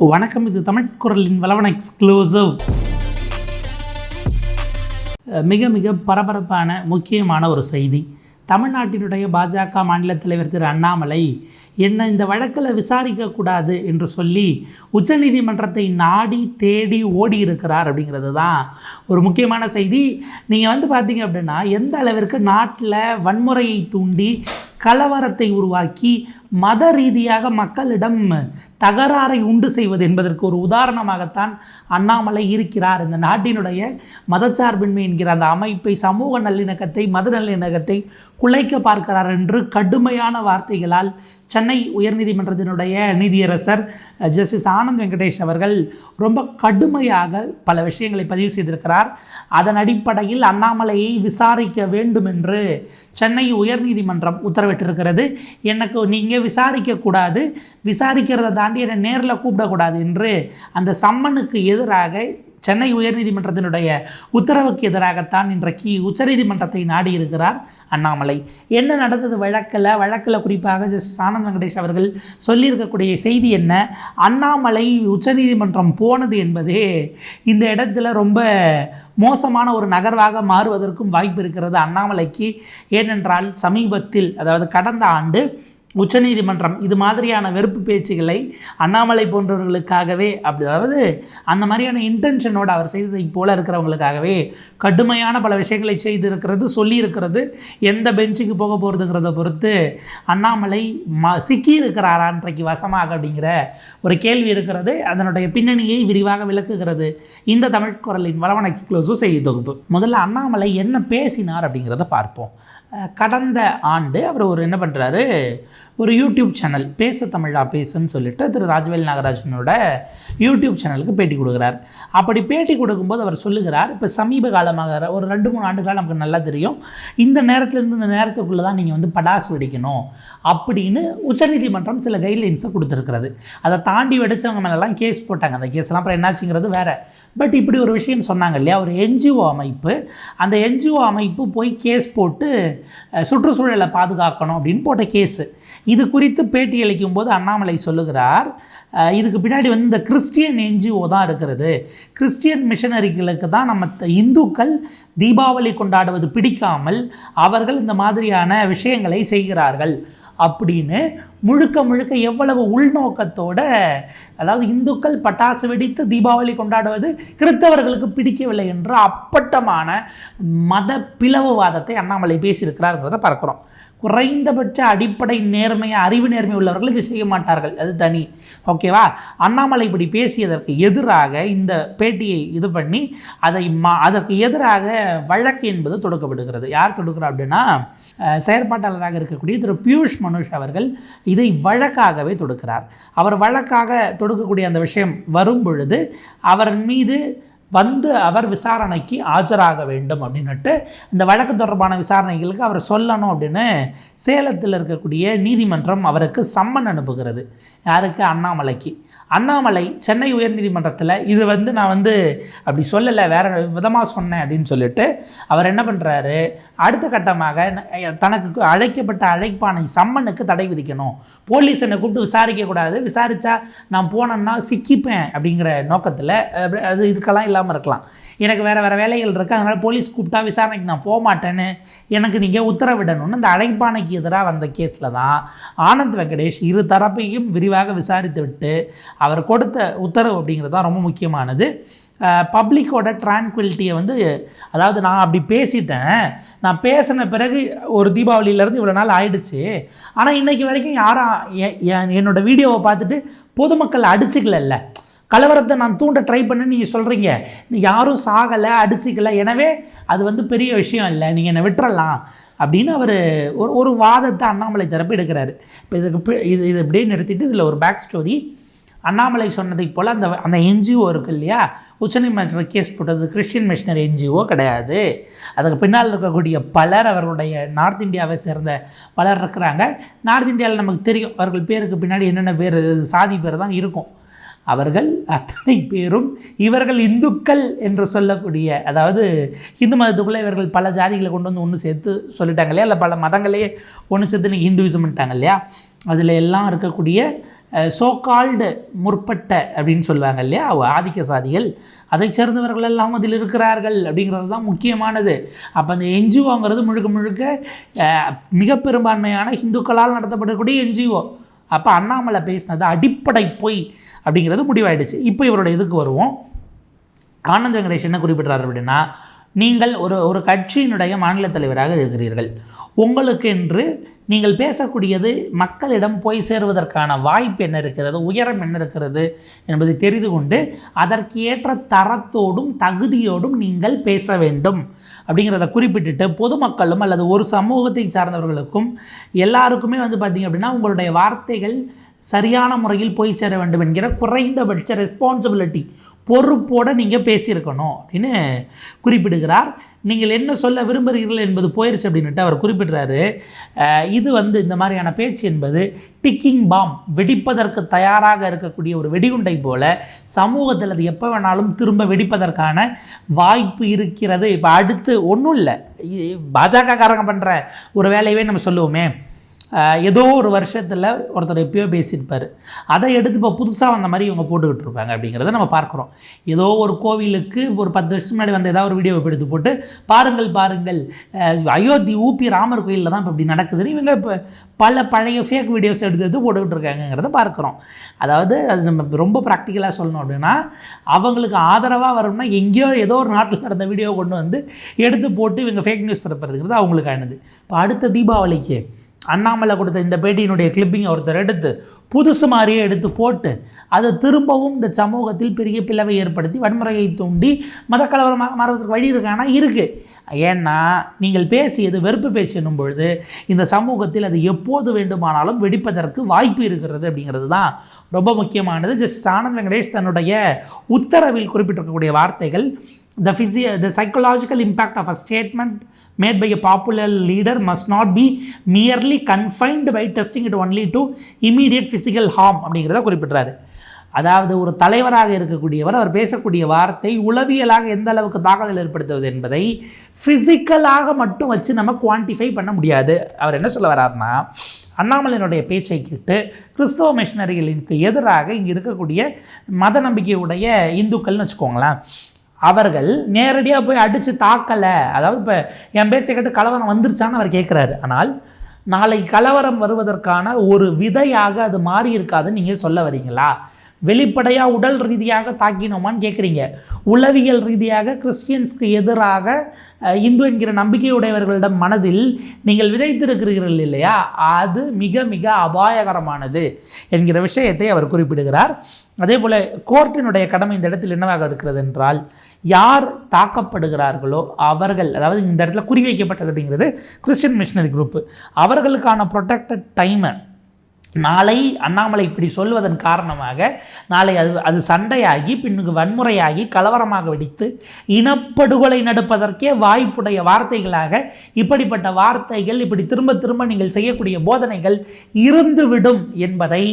வணக்கம். இது தமிழ் குரலின் வளவன எக்ஸ்க்ளூசிவ். மிக பரபரப்பான முக்கியமான ஒரு செய்தி. தமிழ்நாட்டினுடைய பாஜக மாநில தலைவர் திரு அண்ணாமலை என்ன இந்த வழக்கில் விசாரிக்கக்கூடாது என்று சொல்லி உச்சநீதிமன்றத்தை நாடி தேடி ஓடி இருக்கிறார் அப்படிங்கிறது தான் ஒரு முக்கியமான செய்தி. நீங்கள் பார்த்தீங்க அப்படின்னா எந்த அளவிற்கு நாட்டில் வன்முறையை தூண்டி கலவரத்தை உருவாக்கி மத ரீதியாக மக்களிடம் தகராறை உண்டு செய்வது என்பதற்கு ஒரு உதாரணமாகத்தான் அண்ணாமலை இருக்கிறார். இந்த நாட்டினுடைய மதச்சார்பின்மை என்கிற அந்த அமைப்பை, சமூக நல்லிணக்கத்தை, மத நல்லிணக்கத்தை குலைக்க பார்க்கிறார் என்று கடுமையான வார்த்தைகளால் சென்னை உயர்நீதிமன்றத்தினுடைய நீதியரசர் ஜஸ்டிஸ் ஆனந்த் வெங்கடேஷ் அவர்கள் ரொம்ப கடுமையாக பல விஷயங்களை பதிவு செய்திருக்கிறார். அதன் அடிப்படையில் அண்ணாமலையை விசாரிக்க வேண்டும் என்று சென்னை உயர்நீதிமன்றம் உத்தரவிட்டிருக்கிறது. எனக்கு நீங்கள் விசாரிக்கக்கூடாது, விசாரிக்கிறத தாண்டி என்னை நேரில் கூப்பிடக்கூடாது என்று அந்த சம்மனுக்கு எதிராக சென்னை உயர்நீதிமன்றத்தினுடைய உத்தரவுக்கு எதிராகத்தான் இன்றைக்கு உச்சநீதிமன்றத்தை நாடி இருக்கிறார் அண்ணாமலை. என்ன நடந்தது வழக்கில் குறிப்பாக ஜஸ்டிஸ் ஆனந்த் வெங்கடேஷ் அவர்கள் சொல்லியிருக்கக்கூடிய செய்தி என்ன? அண்ணாமலை உச்சநீதிமன்றம் போனது என்பதே இந்த இடத்துல ரொம்ப மோசமான ஒரு நகர்வாக மாறுவதற்கும் வாய்ப்பு இருக்கிறது அண்ணாமலைக்கு. ஏனென்றால் சமீபத்தில், அதாவது கடந்த ஆண்டு உச்சநீதிமன்றம் இது மாதிரியான வெறுப்பு பேச்சுகளை அண்ணாமலை போன்றவர்களுக்காகவே, அதாவது அந்த மாதிரியான இன்டென்ஷனோடு அவர் செய்ததை போல இருக்கிறவங்களுக்காகவே கடுமையான பல விஷயங்களை செய்திருக்கிறது, சொல்லியிருக்கிறது. எந்த பெஞ்சுக்கு போக போகிறதுங்கிறத பொறுத்து அண்ணாமலை சிக்கியிருக்கிறாரா இன்றைக்கு வசமாக அப்படிங்கிற ஒரு கேள்வி இருக்கிறது. அதனுடைய பின்னணியை விரிவாக விளக்குகிறது இந்த தமிழ் குரலின் வளவன எக்ஸ்க்ளூசிவ் செய்தி தொகுப்பு. முதல்ல அண்ணாமலை என்ன பேசினார் அப்படிங்கிறத பார்ப்போம். கடந்த ஆண்டு அவர் என்ன பண்ணுறாரு, ஒரு யூடியூப் சேனல் பேச தமிழா பேசுன்னு சொல்லிட்டு திரு ராஜவேல் நாகராஜனோட யூடியூப் சேனலுக்கு பேட்டி கொடுக்குறார். அப்படி பேட்டி கொடுக்கும்போது அவர் சொல்லுகிறார், இப்போ சமீப காலமாக ஒரு 2-3 ஆண்டுகள் நமக்கு நல்லா தெரியும், இந்த நேரத்துலேருந்து இந்த நேரத்துக்குள்ளே தான் நீங்கள் படாசு வெடிக்கணும் அப்படின்னு உச்சநீதிமன்றம் சில கைட்லைன்ஸை கொடுத்துருக்கிறது. அதை தாண்டி வெடித்தவங்க மேலெல்லாம் கேஸ் போட்டாங்க. அந்த கேஸ்லாம் அப்புறம் என்னாச்சுங்கிறது வேறு. பட் இப்படி ஒரு விஷயம் சொன்னாங்க இல்லையா, ஒரு என்ஜிஓ அமைப்பு, அந்த என்ஜிஓ அமைப்பு போய் கேஸ் போட்டு சுற்றுச்சூழலை பாதுகாக்கணும் அப்படின்னு போட்ட கேஸு. இது குறித்து பேட்டி அளிக்கும் போது அண்ணாமலை சொல்லுகிறார், இதுக்கு பின்னாடி இந்த கிறிஸ்டியன் என்ஜிஓ தான் இருக்கிறது. கிறிஸ்டியன் மிஷனரிகளுக்கு தான் நம்ம இந்துக்கள் தீபாவளி கொண்டாடுவது பிடிக்காமல் அவர்கள் இந்த மாதிரியான விஷயங்களை செய்கிறார்கள் அப்படின்னு முழுக்க எவ்வளவு உள்நோக்கத்தோட, அதாவது இந்துக்கள் பட்டாசு வெடித்து தீபாவளி கொண்டாடுவது கிறிஸ்தவர்களுக்கு பிடிக்கவில்லை என்ற அப்பட்டமான மத பிளவுவாதத்தை அண்ணாமலை பேசியிருக்கிறாருங்கிறத பார்க்குறோம். குறைந்தபட்ச அடிப்படை நேர்மையை, அறிவு நேர்மை உள்ளவர்கள் இது செய்ய மாட்டார்கள், அது தனி. ஓகேவா? அண்ணாமலை இப்படி பேசியதற்கு எதிராக இந்த பேட்டியை இது பண்ணி அதற்கு எதிராக வழக்கு என்பது தொடுக்கப்படுகிறது. யார் தொடுக்கிறார் அப்படின்னா, செயற்பாட்டாளராக இருக்கக்கூடிய திரு பியூஷ் மனுஷ் அவர்கள் இதை வழக்காகவே தொடுக்கிறார். அவர் வழக்காக தொடுக்கக்கூடிய அந்த விஷயம் வரும் பொழுது அவர் மீது அவர் விசாரணைக்கு ஆஜராக வேண்டும் அப்படின்னுட்டு இந்த வழக்கு தொடர்பான விசாரணைகளுக்கு அவர் சொல்லணும் அப்படின்னு சேலத்தில் இருக்கக்கூடிய நீதிமன்றம் அவருக்கு சம்மன் அனுப்புகிறது. யாருக்கு? அண்ணாமலைக்கு. அண்ணாமலை சென்னை உயர்நீதிமன்றத்தில் இது நான் அப்படி சொல்லலை, வேறு விதமாக சொன்னேன் அப்படின்னு சொல்லிட்டு அவர் என்ன பண்ணுறாரு, அடுத்த கட்டமாக தனக்கு அழைக்கப்பட்ட அழைப்பானை சம்மனுக்கு தடை விதிக்கணும். போலீஸ் என்னை கூப்பிட்டு விசாரிக்கக்கூடாது, விசாரித்தா நான் போனேன்னா சிக்கிப்பேன் அப்படிங்கிற நோக்கத்தில், அது இதுக்கெல்லாம் இல்லாமல் இருக்கலாம், எனக்கு வேறு வேலைகள் இருக்குது, அதனால் போலீஸ் கூப்பிட்டா விசாரணைக்கு நான் போக மாட்டேன்னு எனக்கு நீங்கள் உத்தரவிடணும்னு இந்த அழைப்பானைக்கு எதிராக வந்த கேஸில் தான் ஆனந்த் வெங்கடேஷ் இரு தரப்பையும் விரிவாக விசாரித்து விட்டு அவர் கொடுத்த உத்தரவு அப்படிங்கிறது தான் ரொம்ப முக்கியமானது. பப்ளிக்கோட ட்ரான்குவிலிட்டியை அதாவது நான் அப்படி பேசிட்டேன், நான் பேசின பிறகு ஒரு தீபாவளியிலேருந்து இவ்வளோ நாள் ஆயிடுச்சு, ஆனால் இன்றைக்கி வரைக்கும் யாரும் என்னோடய வீடியோவை பார்த்துட்டு பொதுமக்கள் அடிச்சுக்கல, கலவரத்தை நான் தூண்ட ட்ரை பண்ணேன்னு நீங்கள் சொல்கிறீங்க, யாரும் சாகலை, அடிச்சிக்கலை, எனவே அது பெரிய விஷயம் இல்லை, நீங்கள் என்னை விட்டுறலாம் அப்படின்னு அவர் ஒரு வாதத்தை அண்ணாமலை தரப்பு எடுக்கிறாரு. இப்போ இது இப்படியே நிறுத்திட்டு இதில் ஒரு பேக் ஸ்டோரி. அண்ணாமலை சொன்னதை போல் அந்த என்ஜிஓ இருக்குது இல்லையா, உச்சநீதிமன்ற கேஸ் போட்டது கிறிஸ்டியன் மிஷனரி என்ஜிஓ கிடையாது. அதுக்கு பின்னால் இருக்கக்கூடிய பலர், அவர்களுடைய நார்த் இந்தியாவை சேர்ந்த பலர் இருக்கிறாங்க. நார்த் இந்தியாவில் நமக்கு தெரியும், அவர்கள் பேருக்கு பின்னாடி என்னென்ன பேர், சாதி பேர் தான் இருக்கும். அவர்கள் அத்தனை பேரும் இவர்கள் இந்துக்கள் என்று சொல்லக்கூடிய, அதாவது இந்து மதத்துக்குள்ளே இவர்கள் பல ஜாதிகளை கொண்டு ஒன்று சேர்த்து சொல்லிட்டாங்க இல்லையா, இல்லை பல மதங்களையே ஒன்று சேர்த்து இன்றைக்கி ஹிந்துவிசம்ட்டாங்க இல்லையா, அதில் எல்லாம் இருக்கக்கூடிய சோகால்டு முற்பட்ட அப்படின்னு சொல்லுவாங்க இல்லையா, ஆதிக்க சாதிகள், அதை சேர்ந்தவர்கள் எல்லாம் அதில் இருக்கிறார்கள் அப்படிங்கிறது தான் முக்கியமானது. அப்போ அந்த என்ஜிஓங்கிறது முழுக்க முழுக்க மிக பெரும்பான்மையான இந்துக்களால் நடத்தப்படக்கூடிய என்ஜிஓ. அப்போ அண்ணாமலை பேசினது அடிப்படை பொய் அப்படிங்கிறது முடிவாயிடுச்சு. இப்போ இவரோட இதுக்கு வருவோம். ஆனந்த் வெங்கடேஷ் என்ன குறிப்பிட்டார் அப்படின்னா, நீங்கள் ஒரு கட்சியினுடைய மாநில தலைவராக இருக்கிறீர்கள், உங்களுக்கு என்று நீங்கள் பேசக்கூடியது மக்களிடம் போய் சேருவதற்கான வாய்ப்பு என்ன இருக்கிறது, உயரம் என்ன இருக்கிறது என்பதை தெரிந்து கொண்டு அதற்கு ஏற்ற தரத்தோடும் தகுதியோடும் நீங்கள் பேச வேண்டும் அப்படிங்கிறத குறிப்பிட்டுட்டு பொதுமக்களும் அல்லது ஒரு சமூகத்தை சார்ந்தவர்களுக்கும் எல்லாருக்குமே பார்த்திங்க அப்படின்னா உங்களுடைய வார்த்தைகள் சரியான முறையில் போய் சேர வேண்டும் என்கிற குறைந்தபட்ச ரெஸ்பான்சிபிலிட்டி, பொறுப்போடு நீங்கள் பேசியிருக்கணும் அப்படின்னு குறிப்பிடுகிறார். நீங்கள் என்ன சொல்ல விரும்புகிறீர்கள் என்பது போயிடுச்சு அப்படின்ட்டு அவர் குறிப்பிடுறாரு. இது இந்த மாதிரியான பேச்சு என்பது டிக்கிங் பாம், வெடிப்பதற்கு தயாராக இருக்கக்கூடிய ஒரு வெடிகுண்டை போல சமூகத்தில் அது எப்போ வேணாலும் திரும்ப வெடிப்பதற்கான வாய்ப்பு இருக்கிறது. இப்போ அடுத்து ஒன்றும் இல்லை, பாஜகக்காரங்க பண்ணுற ஒரு வேலையவே நம்ம சொல்லுவோமே, ஏதோ ஒரு வருஷத்தில் ஒருத்தர் எப்பயோ பேசியிருப்பார், அதை எடுத்து இப்போ புதுசாக வந்த மாதிரி இவங்க போட்டுக்கிட்டு இருப்பாங்க அப்படிங்கிறத நம்ம பார்க்குறோம். ஏதோ ஒரு கோவிலுக்கு ஒரு 10 வருஷம் முன்னாடி ஏதாவது ஒரு வீடியோ எடுத்து போட்டு பாருங்கள் அயோத்தி ஊபி ராமர் கோயிலில் தான் இப்போ இப்படி நடக்குதுன்னு இவங்க இப்போ பல பழைய ஃபேக் வீடியோஸ் எடுத்து போட்டுக்கிட்டு இருக்காங்கிறத பார்க்குறோம். அதாவது அது நம்ம ரொம்ப ப்ராக்டிக்கலாக சொல்லணும் அப்படின்னா, அவங்களுக்கு ஆதரவாக வரும்னா எங்கேயோ ஏதோ ஒரு நாட்டில் நடந்த வீடியோ கொண்டு எடுத்து போட்டு இவங்க ஃபேக் நியூஸ் பரப்புறதுங்கிறது அவங்களுக்கானது. இப்போ அடுத்த தீபாவளிக்கு அண்ணாமலை கொடுத்த இந்த பேட்டியினுடைய கிளிப்பிங்கை ஒருத்தர் எடுத்து புதுசு மாதிரியே எடுத்து போட்டு அதை திரும்பவும் இந்த சமூகத்தில் பெரிய பிளவை ஏற்படுத்தி வன்முறையை தூண்டி மதக்கலவரமாக மாறுவதற்கு வழி இருக்கானா இருக்குது. ஏன்னா நீங்கள் பேசியது வெறுப்பு பேச்சு என்னும் பொழுது இந்த சமூகத்தில் அது எப்போது வேண்டுமானாலும் வெடிப்பதற்கு வாய்ப்பு இருக்கிறது அப்படிங்கிறது தான் ரொம்ப முக்கியமானது. ஜஸ்டிஸ் ஆனந்த் வெங்கடேஷ் தன்னுடைய உத்தரவில் குறிப்பிட்டிருக்கக்கூடிய வார்த்தைகள், the psychological impact of a statement made by a popular leader must not be merely confined by testing it only to immediate physical harm அப்படிங்கிறத குறிப்பிட்றாரு. அதாவது ஒரு தலைவராக இருக்கக்கூடியவர் அவர் பேசக்கூடிய வார்த்தை உளவியலாக எந்த அளவுக்கு தாக்குதல் ஏற்படுத்துவது என்பதை ஃபிசிக்கலாக மட்டும் வச்சு நம்ம குவான்டிஃபை பண்ண முடியாது. அவர் என்ன சொல்ல வர்றாருன்னா, அண்ணாமலையினுடைய பேச்சை கேட்டு கிறிஸ்தவ மிஷனரிகளுக்கு எதிராக இங்கே இருக்கக்கூடிய மத நம்பிக்கையுடைய இந்துக்கள்னு வச்சுக்கோங்களேன், அவர்கள் நேரடியாக போய் அடித்து தாக்கலை, அதாவது இப்போ என் பேச்சை கேட்டு கலவரம் வந்துருச்சான்னு அவர் கேட்குறாரு. ஆனால் நாளை கலவரம் வருவதற்கான ஒரு விதையாக அது மாறி இருக்காதுன்னு நீங்கள் சொல்ல வரீங்களா? வெளிப்படையாக உடல் ரீதியாக தாக்கினோமான்னு கேட்குறீங்க. உளவியல் ரீதியாக கிறிஸ்டியன்ஸ்க்கு எதிராக இந்து என்கிற நம்பிக்கையுடையவர்களிடம் மனதில் நீங்கள் விதைத்திருக்கிறீர்கள் இல்லையா, அது மிக மிக அபாயகரமானது என்கிற விஷயத்தை அவர் குறிப்பிடுகிறார். அதே போல் கோர்ட்டினுடைய கடமை இந்த இடத்தில் என்னவாக இருக்கிறது என்றால், யார் தாக்கப்படுகிறார்களோ அவர்கள், அதாவது இந்த இடத்துல குறிவைக்கப்பட்டது அப்படிங்கிறது கிறிஸ்டியன் மிஷனரி குரூப்பு, அவர்களுக்கான ப்ரொடெக்டட் டைமை நாளை அண்ணாமலை இப்படி சொல்வதன் காரணமாக நாளை அது சண்டையாகி பின்னுக்கு வன்முறையாகி கலவரமாக வெடித்து இனப்படுகொலை நடப்பதற்கே வாய்ப்புடைய வார்த்தைகளாக இப்படிப்பட்ட வார்த்தைகள், இப்படி திரும்ப திரும்ப நீங்கள் செய்யக்கூடிய போதனைகள் இருந்துவிடும் என்பதை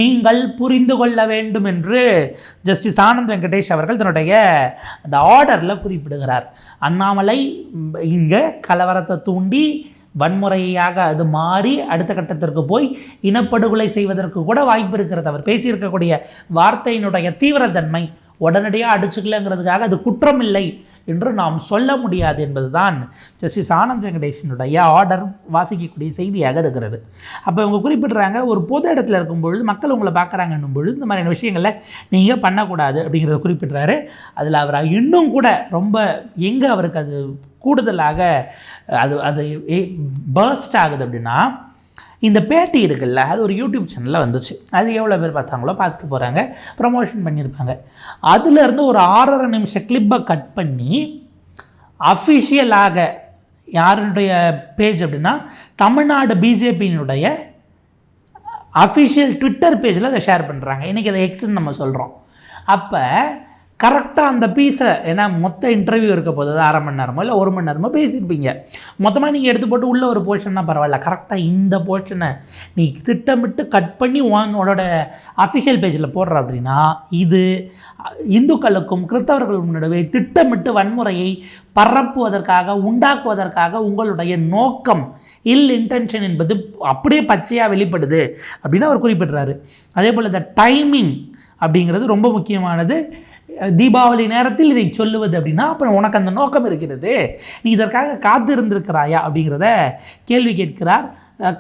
நீங்கள் புரிந்து கொள்ள வேண்டும் என்று ஜஸ்டிஸ் ஆனந்த் வெங்கடேஷ் அவர்கள் தன்னுடைய அந்த ஆர்டரில் குறிப்பிடுகிறார். அண்ணாமலை இங்கே கலவரத்தை தூண்டி வன்முறையாக அது மாறி அடுத்த கட்டத்திற்கு போய் இனப்படுகொலை செய்வதற்கு கூட வாய்ப்பு இருக்கிறது. அவர் பேசியிருக்கக்கூடிய வார்த்தையினுடைய தீவிரத்தன்மை உடனடியாக அடிச்சுக்கலங்கிறதுக்காக அது குற்றம் இல்லை என்று நாம் சொல்ல முடியாது என்பதுதான் ஜஸ்டிஸ் ஆனந்த் வெங்கடேஷனுடைய ஆர்டர் வாசிக்கக்கூடிய செய்தியாக இருக்கிறது. அப்போ இவங்க குறிப்பிட்றாங்க, ஒரு பொது இடத்துல இருக்கும் பொழுது மக்கள் உங்களை பார்க்குறாங்கன்னும் பொழுது இந்த மாதிரியான விஷயங்களை நீங்கள் பண்ணக்கூடாது அப்படிங்கிறத குறிப்பிட்றாரு. அதில் அவர் இன்னும் கூட ரொம்ப எங்கே அவருக்கு அது கூடுதலாக அது பர்ஸ்ட் ஆகுது அப்படின்னா, இந்த பேட்டி இருக்குல்ல, அது ஒரு யூடியூப் சேனலில் வந்துச்சு. அது எவ்வளோ பேர் பார்த்தாங்களோ பார்த்துட்டு போகிறாங்க, ப்ரமோஷன் பண்ணியிருப்பாங்க. அதுலேருந்து ஒரு 6.5 நிமிஷம் கிளிப்பை கட் பண்ணி அஃபிஷியலாக யாருடைய பேஜ் அப்படின்னா தமிழ்நாடு பிஜேபியினுடைய அஃபிஷியல் ட்விட்டர் பேஜில் அதை ஷேர் பண்ணுறாங்க. இன்றைக்கி அதை எக்ஸ்ன்னு நம்ம சொல்கிறோம். அப்போ கரெக்டாக அந்த பீஸை, ஏன்னா மொத்த இன்டர்வியூ இருக்க போது 1/2 மணி நேரமோ இல்லை 1 மணி நேரமோ பேசியிருப்பீங்க. மொத்தமாக நீங்கள் எடுத்து போட்டு உள்ள ஒரு போர்ஷன்னா பரவாயில்ல, கரெக்டாக இந்த போர்ஷனை நீ திட்டமிட்டு கட் பண்ணி உன்னோட அஃபிஷியல் பேஜில் போடுற அப்படின்னா, இது இந்துக்களுக்கும் கிறிஸ்தவர்களுக்கும் நடுவே திட்டமிட்டு வன்முறையை பரப்புவதற்காக உண்டாக்குவதற்காக உங்களுடைய நோக்கம் இன்டென்ஷன் என்பது அப்படியே பச்சையாக வெளிப்படுது அப்படின்னு அவர் குறிப்பிட்றாரு. அதே போல் இந்த டைமிங் அப்படிங்கிறது ரொம்ப முக்கியமானது. தீபாவளி நேரத்தில் இதை சொல்லுவது அப்படின்னா அப்புறம் உனக்கு அந்த நோக்கம் இருக்கிறது, நீ இதற்காக காத்து இருந்திருக்கிறாயா அப்படிங்கிறத கேள்வி கேட்கிறார்.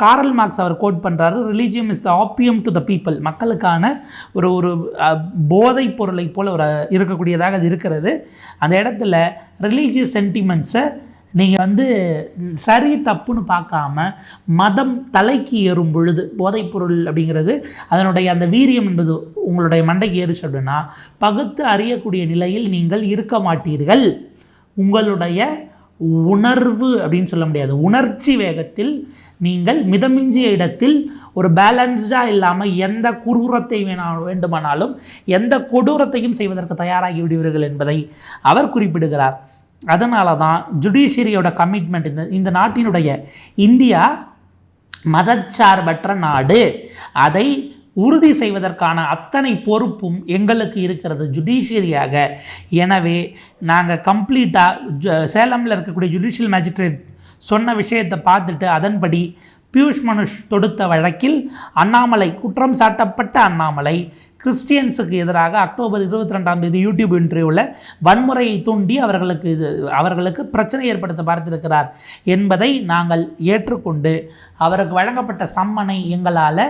காரல் மார்க்ஸ் அவர் கோட் பண்ணுறாரு, religion is the opium to the people. மக்களுக்கான ஒரு போதைப் பொருளை போல் ஒரு இருக்கக்கூடியதாக அது இருக்கிறது. அந்த இடத்துல ரிலீஜியஸ் சென்டிமெண்ட்ஸை நீங்கள் சரி தப்புன்னு பார்க்காம மதம் தலைக்கு ஏறும் பொழுது போதைப்பொருள் அப்படிங்கிறது அதனுடைய அந்த வீரியம் என்பது உங்களுடைய மண்டைக்கு ஏறுச்சு அப்படின்னா பகுத்து அறியக்கூடிய நிலையில் நீங்கள் இருக்க மாட்டீர்கள். உங்களுடைய உணர்வு அப்படின்னு சொல்ல முடியாது, உணர்ச்சி வேகத்தில் நீங்கள் மிதமிஞ்சிய இடத்தில் ஒரு பேலன்ஸ்டாக இல்லாமல் எந்த குரூரத்தை வேண்டுமானாலும் எந்த கொடூரத்தையும் செய்வதற்கு தயாராகி விடுவீர்கள் என்பதை அவர் குறிப்பிடுகிறார். அதனால தான் ஜுடிஷியரியோட கமிட்மெண்ட், இந்த நாட்டினுடைய இந்தியா மதச்சார்பற்ற நாடு, அதை உறுதி செய்வதற்கான அத்தனை பொறுப்பும் எங்களுக்கு இருக்கிறது ஜுடிஷியரியாக. எனவே நாங்கள் கம்ப்ளீட்டாக சேலமில் இருக்கக்கூடிய ஜுடிஷியல் மேஜிஸ்ட்ரேட் சொன்ன விஷயத்தை பார்த்துட்டு அதன்படி பியூஷ் மனுஷ் தொடுத்த வழக்கில் அண்ணாமலை குற்றம் சாட்டப்பட்ட அண்ணாமலை கிறிஸ்டியன்ஸுக்கு எதிராக அக்டோபர் 22 யூடியூப் இன்டர்வியூவில் வன்முறையை தூண்டி அவர்களுக்கு பிரச்சனை ஏற்படுத்த பார்த்திருக்கிறார் என்பதை நாங்கள் ஏற்றுக்கொண்டு அவருக்கு வழங்கப்பட்ட சம்மனை எங்களால்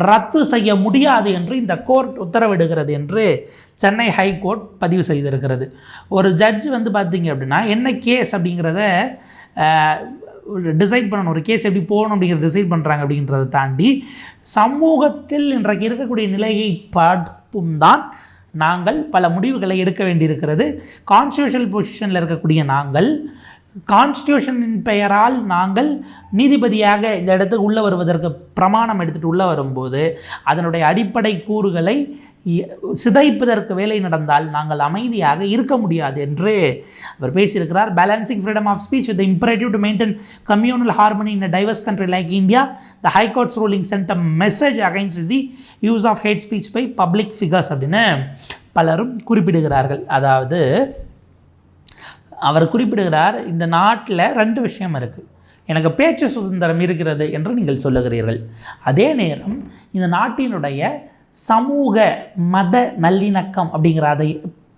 ரத்து செய்ய முடியாது என்று இந்த கோர்ட் உத்தரவிடுகிறது என்று சென்னை ஹைகோர்ட் பதிவு செய்திருக்கிறது. ஒரு ஜட்ஜ் பார்த்திங்க அப்படின்னா என்ன கேஸ் அப்படிங்கிறத டிசைட் பண்ணணும், ஒரு கேஸ் எப்படி போகணும் அப்படிங்கிறத டிசைட் பண்ணுறாங்க. அப்படிங்கிறத தாண்டி சமூகத்தில் இன்றைக்கு இருக்கக்கூடிய நிலையை பார்த்தும் தான் நாங்கள் பல முடிவுகளை எடுக்க வேண்டியிருக்கிறது. கான்ஸ்டியூஷனல் பொசிஷனில் இருக்கக்கூடிய நாங்கள் கான்ஸ்டியூஷனின் பெயரால் நாங்கள் நீதிபதியாக இந்த இடத்துக்கு உள்ளே வருவதற்கு பிரமாணம் எடுத்துகிட்டு உள்ளே வரும்போது அதனுடைய அடிப்படை கூறுகளை சிதைப்பதற்கு வேலை நடந்தால் நாங்கள் அமைதியாக இருக்க முடியாது என்று அவர் பேசியிருக்கிறார். Balancing freedom of speech with imperative to maintain communal harmony in a diverse country like India, the high court's ruling sent a message against the use of hate speech by public figures அப்படின்னு பலரும் குறிப்பிடுகிறார்கள். அதாவது அவர் குறிப்பிடுகிறார், இந்த நாட்டில் 2 விஷயம் இருக்குது. எனக்கு பேச்சு சுதந்திரம் இருக்கிறது என்று நீங்கள் சொல்லுகிறீர்கள். அதே நேரம் இந்த நாட்டினுடைய சமூக மத நல்லிணக்கம் அப்படிங்கிற அதை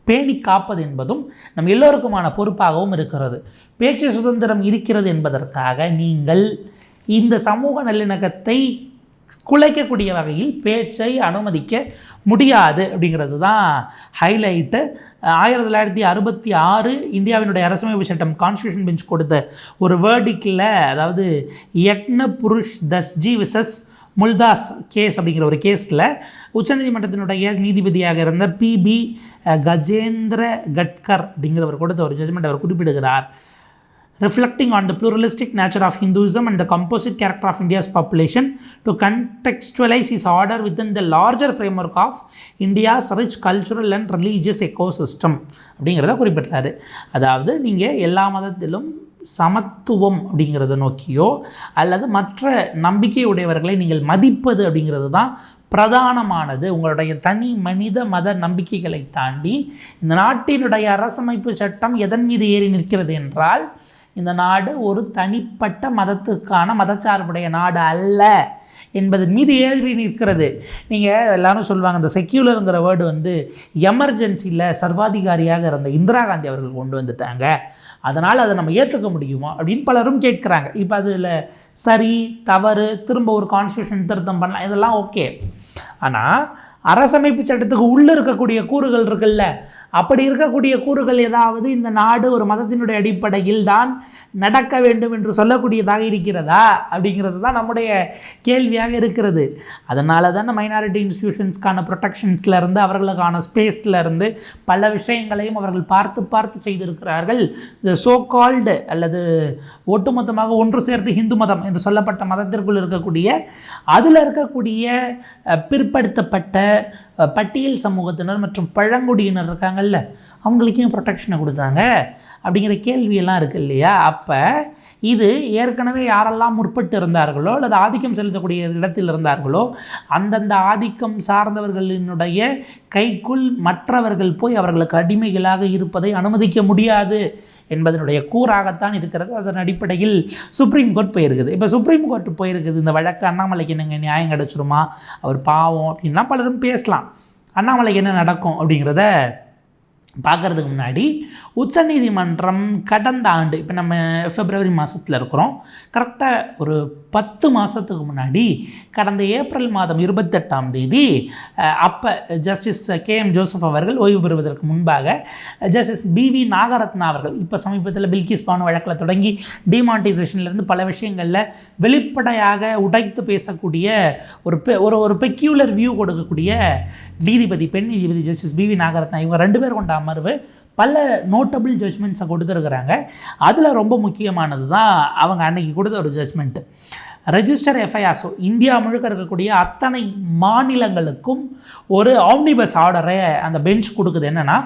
பேணி காப்பது என்பதும் நம் எல்லோருக்குமான பொறுப்பாகவும் இருக்கிறது. பேச்சு சுதந்திரம் இருக்கிறது என்பதற்காக நீங்கள் இந்த சமூக நல்லிணக்கத்தை குலைக்கக்கூடிய வகையில் பேச்சை அனுமதிக்க முடியாது அப்படிங்கிறது தான் ஹைலைட்டு. 1966 இந்தியாவினுடைய அரசமைப்பு சட்டம் கான்ஸ்டியூஷன் பெஞ்ச் கொடுத்த ஒரு வேர்டிக்கில், அதாவது யக்ன புருஷ் தஸ்ஜி விசஸ் முல்தாஸ் கேஸ் அப்படிங்கிற ஒரு கேஸில் உச்சநீதிமன்றத்தினுடைய நீதிபதியாக இருந்த பிபி கஜேந்திர கட்கர் அப்படிங்கிறவர் கொடுத்த ஒரு ஜட்ஜ்மெண்ட் அவர் குறிப்பிடுகிறார். Reflecting on the pluralistic nature of Hinduism and the composite character of India's population, to contextualize his order within the larger framework of India's rich cultural and religious ecosystem அப்படிங்கிறத குறிப்பிட்டார். அதாவது நீங்கள் எல்லா மதத்திலும் சமத்துவம் அப்படிங்கிறத நோக்கியோ அல்லது மற்ற நம்பிக்கை உடையவர்களை நீங்கள் மதிப்பது அப்படிங்கிறது தான் பிரதானமானது. உங்களுடைய தனி மனித மத நம்பிக்கைகளை தாண்டி இந்த நாட்டினுடைய அரசமைப்பு சட்டம் எதன் மீது ஏறி நிற்கிறது என்றால், இந்த நாடு ஒரு தனிப்பட்ட மதத்துக்கான மதச்சார்புடைய நாடு அல்ல என்பதன் மீது ஏறி நிற்கிறது. நீங்கள் எல்லாரும் சொல்லுவாங்க, இந்த செக்யூலருங்கிற வேர்டு எமர்ஜென்சியில் சர்வாதிகாரியாக இருந்த இந்திரா காந்தி அவர்கள் கொண்டு வந்துட்டாங்க, அதனால் அதை நம்ம ஏற்றுக்க முடியுமா அப்படின்னு பலரும் கேட்குறாங்க. இப்போ அதில் சரி தவறு, திரும்ப ஒரு கான்ஸ்டியூஷன் திருத்தம் பண்ணலாம், இதெல்லாம் ஓகே. ஆனால் அரசமைப்பு சட்டத்துக்கு உள்ளே இருக்கக்கூடிய கூறுகள் இருக்குல்ல, அப்படி இருக்கக்கூடிய கூறுகள் ஏதாவது இந்த நாடு ஒரு மதத்தினுடைய அடிப்படையில் தான் நடக்க வேண்டும் என்று சொல்லக்கூடியதாக இருக்கிறதா அப்படிங்கிறது தான் நம்முடைய கேள்வியாக இருக்கிறது. அதனால தான் மைனாரிட்டி இன்ஸ்டிடியூஷன்ஸ்க்கான ப்ரொடெக்ஷன்ஸ்லேருந்து அவர்களுக்கான ஸ்பேஸ்லேருந்து பல விஷயங்களையும் அவர்கள் பார்த்து செய்திருக்கிறார்கள். இந்த சோ கால்டு அல்லது ஒட்டுமொத்தமாக ஒன்று சேர்த்து ஹிந்து மதம் என்று சொல்லப்பட்ட மதத்திற்குள் இருக்கக்கூடிய அதில் இருக்கக்கூடிய பிற்படுத்தப்பட்ட பட்டியல் சமூகத்தினர் மற்றும் பழங்குடியினர் இருக்காங்கல்ல, அவங்களுக்கும் ப்ரொடெக்ஷனை கொடுத்தாங்க அப்படிங்கிற கேள்வியெல்லாம் இருக்குது இல்லையா? அப்போ இது ஏற்கனவே யாரெல்லாம் முற்பட்டு இருந்தார்களோ அல்லது ஆதிக்கம் செலுத்தக்கூடிய இடத்தில் இருந்தார்களோ அந்தந்த ஆதிக்கம் சார்ந்தவர்களினுடைய கைக்குள் மற்றவர்கள் போய் அவர்களுக்கு அடிமைகளாக இருப்பதை அனுமதிக்க முடியாது என்பதனுடைய கூறாகத்தான் இருக்கிறது. அதன் அடிப்படையில் சுப்ரீம் கோர்ட் போயிருக்குது. இப்போ சுப்ரீம் கோர்ட் போயிருக்குது, இந்த வழக்கு அண்ணாமலைக்கு என்னங்க நியாயம் கிடச்சிருமா, அவர் பாவம் அப்படின்லாம் பலரும் பேசலாம். அண்ணாமலைக்கு என்ன நடக்கும் அப்படிங்கிறத பார்க்குறதுக்கு முன்னாடி உச்சநீதிமன்றம் கடந்த ஆண்டு, இப்போ நம்ம பிப்ரவரி மாதத்தில் இருக்கிறோம், கரெக்டாக ஒரு 10 மாதத்துக்கு முன்னாடி கடந்த ஏப்ரல் மாதம் 28ஆம் தேதி அப்போ ஜஸ்டிஸ் KM ஜோசப் அவர்கள் ஓய்வு பெறுவதற்கு முன்பாக ஜஸ்டிஸ் BV நாகரத்னா அவர்கள், இப்போ சமீபத்தில் பில்கிஸ் பானு வழக்கில் தொடங்கி டிமானிட்டைசேஷன்லேருந்து பல விஷயங்களில் வெளிப்படையாக உடைத்து பேசக்கூடிய ஒரு பெக்யூலர் வியூ கொடுக்கக்கூடிய நீதிபதி, பெண் நீதிபதி ஜஸ்டிஸ் BV நாகரத்னா, இவங்க 2 பேர் கொண்ட அமர்வு பல நோட்டபிள் ஜட்ஜ்மெண்ட்ஸை கொடுத்துருக்குறாங்க. அதில் ரொம்ப முக்கியமானது தான் அவங்க அன்னைக்கு கொடுத்த ஒரு ஜட்ஜ்மெண்ட்டு. ரெஜிஸ்டர் எஃப்ஐஆர், இந்தியா முழுக்க இருக்கக்கூடிய அத்தனை மாநிலங்களுக்கும் ஒரு ஆம்னிபஸ் ஆர்டரை அந்த பெஞ்ச் கொடுக்குது. என்னென்னா,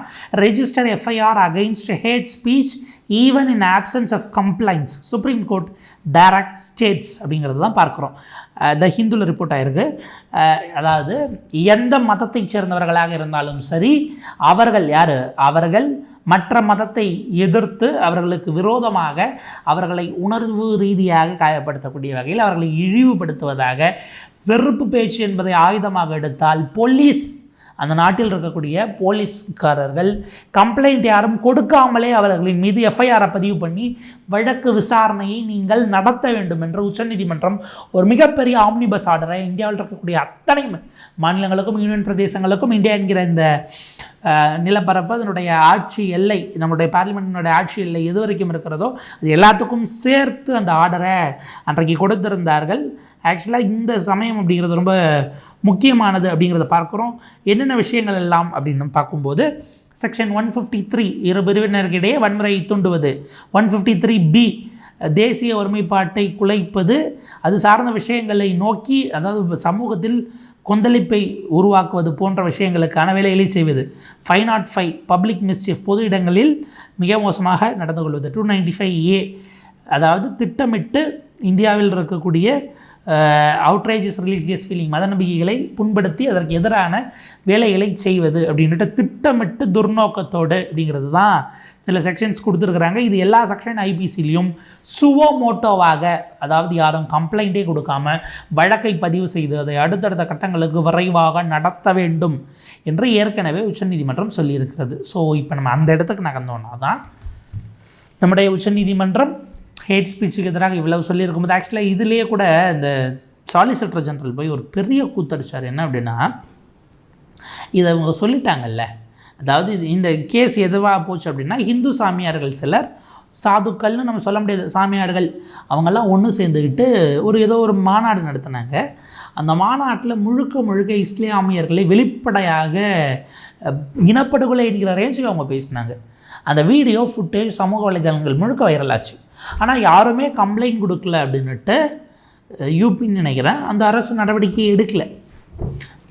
register FIR against hate speech even in absence of complaints, supreme court direct states அப்படிங்கிறது தான் பார்க்குறோம். த ஹிந்துவில் ரிப்போர்ட் ஆகிருக்கு. அதாவது எந்த மதத்தை சேர்ந்தவர்களாக இருந்தாலும் சரி, அவர்கள் யார், அவர்கள் மற்ற மதத்தை எதிர்த்து அவர்களுக்கு விரோதமாக அவர்களை உணர்வு ரீதியாக காயப்படுத்தக்கூடிய வகையில் அவர்களை இழிவுபடுத்துவதாக வெறுப்பு பேச்சு என்பதை ஆயுதமாக எடுத்தால் போலீஸ், அந்த நாட்டில் இருக்கக்கூடிய போலீஸ்காரர்கள் கம்ப்ளைண்ட் யாரும் கொடுக்காமலே அவர்களின் மீது எஃப்ஐஆரை பதிவு பண்ணி வழக்கு விசாரணையை நீங்கள் நடத்த வேண்டும் என்று உச்சநீதிமன்றம் ஒரு மிகப்பெரிய ஆம்னிபஸ் ஆர்டரை இந்தியாவில் இருக்கக்கூடிய அத்தனை மாநிலங்களுக்கும் யூனியன் பிரதேசங்களுக்கும், இந்தியா என்கிற இந்த நிலப்பரப்பு, அதனுடைய ஆட்சி எல்லை, நம்முடைய பார்லிமெண்ட்டினுடைய ஆட்சி எல்லை எது வரைக்கும் இருக்கிறதோ அது எல்லாத்துக்கும் சேர்த்து அந்த ஆர்டரை அன்றைக்கு கொடுத்திருந்தார்கள். ஆக்சுவலாக இந்த சமயம் அப்படிங்கிறது ரொம்ப முக்கியமானது அப்படிங்கிறத பார்க்குறோம். என்னென்ன விஷயங்கள் எல்லாம் அப்படின்னு பார்க்கும்போது, செக்ஷன் 153 இரு பிரிவினருக்கிடையே வன்முறை தூண்டுவது, 153B தேசிய ஒருமைப்பாட்டை குலைப்பது, அது சார்ந்த விஷயங்களை நோக்கி, அதாவது சமூகத்தில் கொந்தளிப்பை உருவாக்குவது போன்ற விஷயங்களுக்கான வேலைகளை செய்வது, 505 பப்ளிக் மிஸ்சீஃப் பொது இடங்களில் மிக மோசமாக நடந்து கொள்வது, 295A அதாவது திட்டமிட்டு இந்தியாவில் இருக்கக்கூடிய அவுட்ரேஜஸ் ரிலீஜியஸ் ஃபீலிங், மத நம்பிக்கைகளை புண்படுத்தி அதற்கு எதிரான வேலைகளை செய்வது அப்படின்ட்டு திட்டமிட்டு துர்நோக்கத்தோடு அப்படிங்கிறது தான் சில செக்ஷன்ஸ் கொடுத்துருக்குறாங்க. இது எல்லா செக்ஷன் ஐபிசிலையும் சுவோமோட்டோவாக, அதாவது யாரும் கம்ப்ளைண்ட்டே கொடுக்காம வழக்கை பதிவு செய்து அதை அடுத்தடுத்த கட்டங்களுக்கு விரைவாக நடத்த வேண்டும் என்று ஏற்கனவே உச்சநீதிமன்றம் சொல்லியிருக்கிறது. ஸோ இப்போ நம்ம அந்த இடத்துக்கு நகர்ந்தோன்னா தான் நம்முடைய உச்சநீதிமன்றம் ஹேட் ஸ்பீச்சுக்கு எதிராக இவ்வளவு சொல்லியிருக்கும்போது, ஆக்சுவலாக இதுலேயே கூட இந்த சாலிசிட்டர் ஜெனரல் போய் ஒரு பெரிய கூத்தடிச்சார். என்ன அப்படின்னா, இதை அவங்க சொல்லிட்டாங்கல்ல, அதாவது இந்த கேஸ் எதுவாக போச்சு அப்படின்னா, ஹிந்து சாமியார்கள் சிலர், சாதுக்கள்னு நம்ம சொல்ல முடியாது, சாமியார்கள், அவங்கெல்லாம் ஒன்று சேர்ந்துக்கிட்டு ஏதோ ஒரு மாநாடு நடத்தினாங்க. அந்த மாநாட்டில் முழுக்க இஸ்லாமியர்களை வெளிப்படையாக இனப்படுகொலை என்கிற ரேஞ்சுக்கு அவங்க பேசினாங்க. அந்த வீடியோ ஃபுட்டேஜ் சமூக வலைதளங்கள் முழுக்க வைரலாச்சு. ஆனால் யாருமே கம்ப்ளைண்ட் கொடுக்கல அப்படின்னுட்டு யூபின்னு நினைக்கிறேன், அந்த அரசு நடவடிக்கை எடுக்கலை.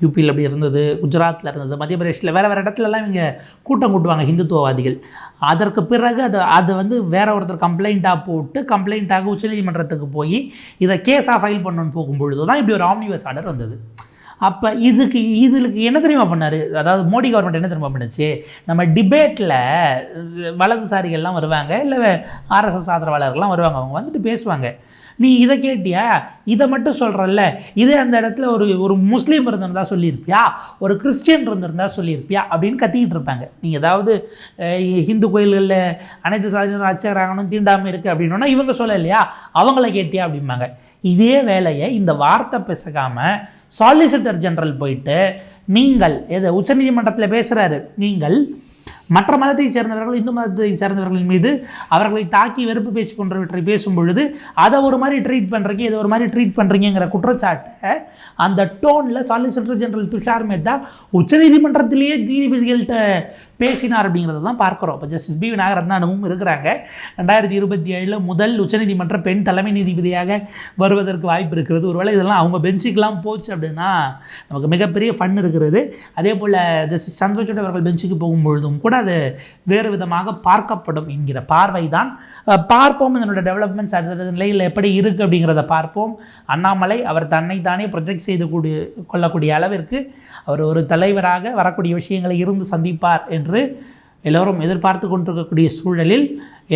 யூபியில் அப்படி இருந்தது, குஜராத்தில் இருந்தது, மத்திய பிரதேசில், வேறு இடத்துலலாம் இவங்க கூட்டம் கூட்டுவாங்க ஹிந்துத்துவவாதிகள். அதற்கு பிறகு அது வந்து வேற ஒருத்தர் கம்ப்ளைண்ட்டாக உச்சநீதிமன்றத்துக்கு போய் இதை கேஸாக ஃபைல் பண்ணணுன்னு போகும்பொழுது தான் இப்படி ஒரு ஆம்னிபஸ் ஆர்டர் வந்தது. அப்போ இதுக்கு என்ன தெரியுமா பண்ணார், அதாவது மோடி கவர்மெண்ட் என்ன தெரியுமா பண்ணுச்சு, நம்ம டிபேட்டில் வலதுசாரிகள்லாம் வருவாங்க, இல்லை ஆர்எஸ்எஸ் ஆதரவாளர்கள்லாம் வருவாங்க, அவங்க வந்துட்டு பேசுவாங்க, நீ இதை கேட்டியா, இதை மட்டும் சொல்கிறல்ல, இதே அந்த இடத்துல ஒரு முஸ்லீம் இருந்திருந்தா சொல்லியிருப்பியா, ஒரு கிறிஸ்டியன் இருந்திருந்தா சொல்லியிருப்பியா அப்படின்னு கத்திக்கிட்டு இருப்பாங்க. நீங்கள் ஏதாவது ஹிந்து கோயில்களில் அனைத்து சாதியினரும் அர்ச்சகராகணும், தீண்டாமல் இருக்குது அப்படின்னா இவங்க சொல்லலையா, அவங்கள கேட்டியா அப்படிம்பாங்க. இதே வேலையை இந்த வார்த்தை பேசாமல் சாலிசிட்டர் ஜெனரல் போயிட்டு, நீங்கள் உச்சநீதிமன்றத்தில் பேசுகிறாரு, நீங்கள் மற்ற மதத்தை சேர்ந்தவர்கள், இந்து மதத்தை சேர்ந்தவர்களின் மீது அவர்களை தாக்கி வெறுப்பு பேச்சு போன்றவற்றை பேசும் பொழுது அதை ஒரு மாதிரி ட்ரீட் பண்ணுறீங்கிற குற்றச்சாட்டை அந்த டோனில் சாலிசிட்டர் ஜெனரல் துஷார் மேத்தா உச்சநீதிமன்றத்திலேயே நீதிபதிகள்கிட்ட பேசினார் அப்படிங்கிறத தான் பார்க்குறோம். இப்போ ஜஸ்டிஸ் BV நாகரத்னாவும் இருக்கிறாங்க. 2027 முதல் உச்சநீதிமன்ற பெண் தலைமை நீதிபதியாக வருவதற்கு வாய்ப்பு இருக்கிறது. ஒருவேளை இதெல்லாம் அவங்க பெஞ்சுக்கெலாம் போச்சு அப்படின்னா நமக்கு மிகப்பெரிய ஃபன் இருக்கிறது. அதே போல் ஜஸ்டிஸ் சந்திரசூட் அவர்கள் பெஞ்சுக்கு போகும்பொழுதும் கூட அது வேறு விதமாக பார்க்கப்படும் என்கிற பார்வை தான். பார்ப்போம் இதனோட டெவலப்மெண்ட்ஸ் அடுத்த நிலையில் எப்படி இருக்குது அப்படிங்கிறத பார்ப்போம். அண்ணாமலை அவர் தன்னைத்தானே ப்ரொஜெக்ட் செய்து கொள்ளக்கூடிய அளவிற்கு அவர் ஒரு தலைவராக வரக்கூடிய விஷயங்களை இருந்து சந்திப்பார் என்று எல்லோரும் எதிர்பார்த்து கொண்டிருக்கக்கூடிய சூழலில்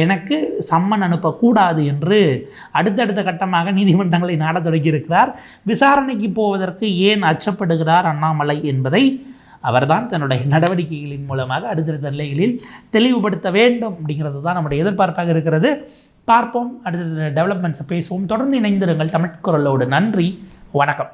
எனக்கு சம்மன் அனுப்பக்கூடாது என்று அடுத்தடுத்த கட்டமாக நீதிமன்றங்களை நாட தொடங்கியிருக்கிறார். விசாரணைக்கு போவதற்கு ஏன் அச்சப்படுகிறார் அண்ணாமலை என்பதை அவர்தான் தன்னுடைய நடவடிக்கைகளின் மூலமாக அடுத்தடுத்த நிலைகளில் தெளிவுபடுத்த வேண்டும் அப்படிங்கிறது தான் நம்முடைய எதிர்பார்ப்பாக இருக்கிறது. பார்ப்போம், அடுத்த டெவலப்மெண்ட்ஸை பேசுவோம். தொடர்ந்து இணைந்திருங்கள் தமிழ் குரலோடு. நன்றி, வணக்கம்.